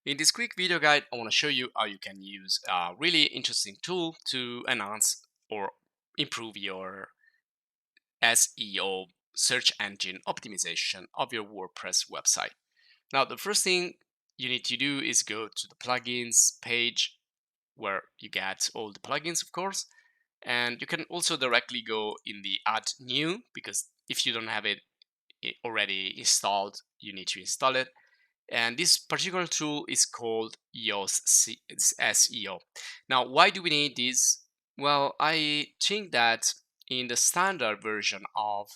In this quick video guide, I want to show you how you can use a really interesting tool to enhance or improve your SEO search engine optimization of your WordPress website. Now, the first thing you need to do is go to the plugins page where you get all the plugins, of course. And you can also directly go in the add new, because if you don't have it already installed, you need to install it. And this particular tool is called Yoast Seo. Now, why do we need this? Well, I think that in the standard version of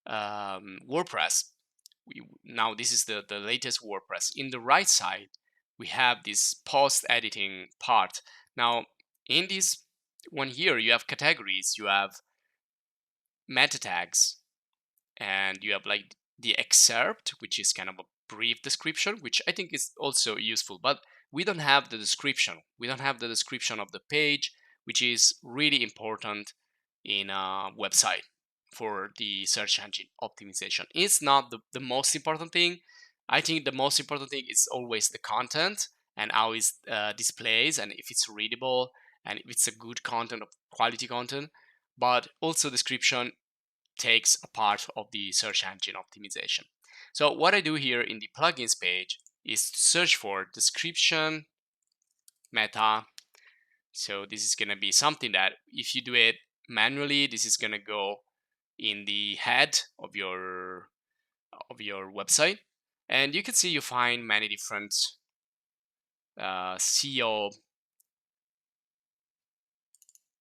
WordPress, now this is the latest WordPress. In the right side, we have this post editing part. Now, in this one here, you have categories, you have meta tags, and you have like the excerpt, which is kind of a brief description, which I think is also useful, but we don't have the description. We don't have the description of the page, which is really important in a website for the search engine optimization. It's not the most important thing. I think the most important thing is always the content and how it displays, and if it's readable and if it's a good content, of quality content, but also description takes a part of the search engine optimization. So what I do here in the plugins page is search for description meta. So this is going to be something that if you do it manually, this is going to go in the head of your website, and you can see you find many different SEO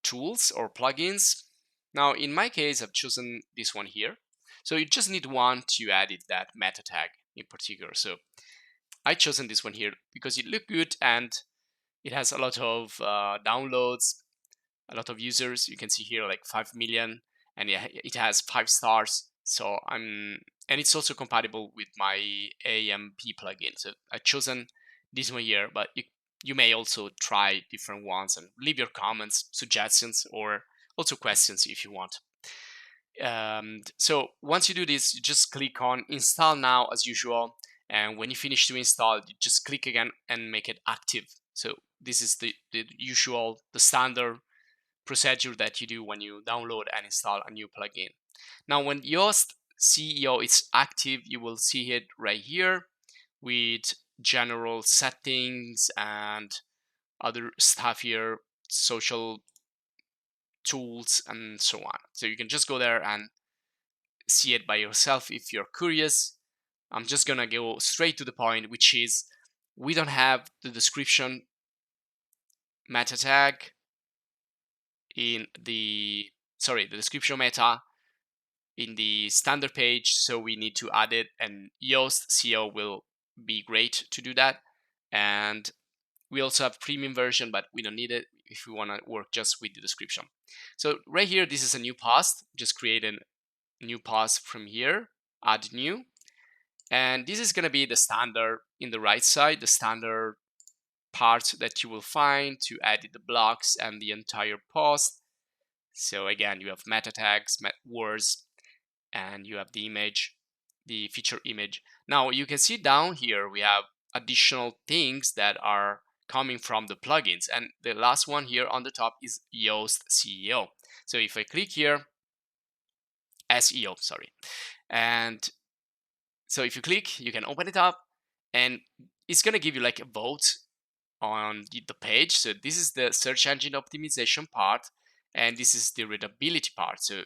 tools or plugins. Now, in my case, I've chosen this one here. So you just need one to edit that meta tag in particular. So I chosen this one here because it looked good and it has a lot of downloads, a lot of users. You can see here like 5 million, and it has 5 stars. So and it's also compatible with my AMP plugin. So I chosen this one here, but you may also try different ones and leave your comments, suggestions, or also questions if you want. So once you do this, you just click on install now as usual. And when you finish to install, you just click again and make it active. So this is the usual, the standard procedure that you do when you download and install a new plugin. Now, when Yoast Seo is active, you will see it right here with general settings and other stuff here, social tools, and so on. So you can just go there and see it by yourself if you're curious. I'm just gonna go straight to the point, which is we don't have the description meta tag in the description meta in the standard page, so we need to add it, and Yoast Seo will be great to do that. And we also have premium version, but we don't need it if we want to work just with the description. So right here, this is a new post. Just create a new post from here, add new, and this is going to be the standard in the right side, the standard part that you will find to edit the blocks and the entire post. So again, you have meta tags, words, and you have the image, the feature image. Now you can see down here we have additional things that are coming from the plugins, and the last one here on the top is Yoast Seo. So if I click here, SEO, sorry, and so if you click, you can open it up, and it's gonna give you like a vote on the page. So this is the search engine optimization part, and this is the readability part. So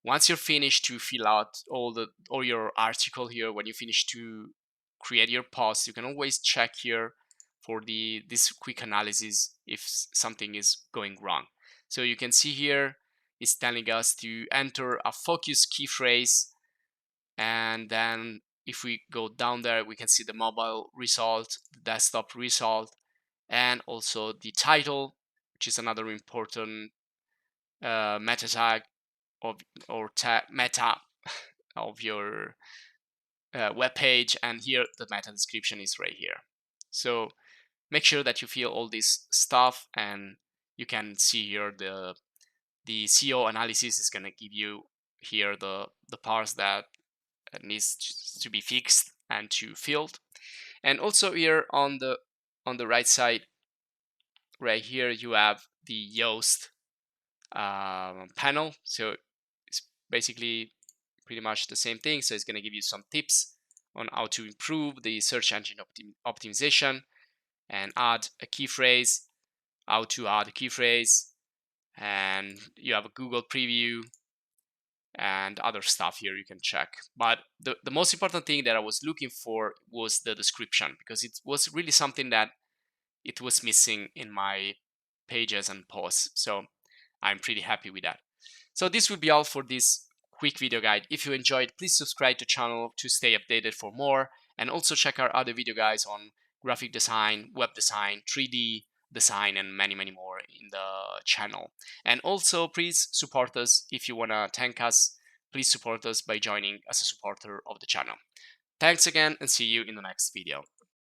once you're finished to fill out all your article here, when you finish to create your post, you can always check here for this quick analysis if something is going wrong. So you can see here it's telling us to enter a focus key phrase, and then if we go down there, we can see the mobile result, the desktop result, and also the title, which is another important meta tag of meta of your web page. And here the meta description is right here. So make sure that you fill all this stuff, and you can see here the SEO analysis is going to give you here the parts that needs to be fixed and to filled. And also here on the on the right side, right here, you have the Yoast panel. So it's basically pretty much the same thing. So it's going to give you some tips on how to improve the search engine optimization and add a key phrase, how to add a key phrase, and you have a Google preview and other stuff here you can check. But the most important thing that I was looking for was the description, because it was really something that it was missing in my pages and posts. So I'm pretty happy with that. So this will be all for this quick video guide. If you enjoyed, please subscribe to the channel to stay updated for more, and also check our other video guides on graphic design, web design, 3D design, and many more in the channel. And also please support us. If you want to thank us, please support us by joining as a supporter of the channel. Thanks again, and see you in the next video.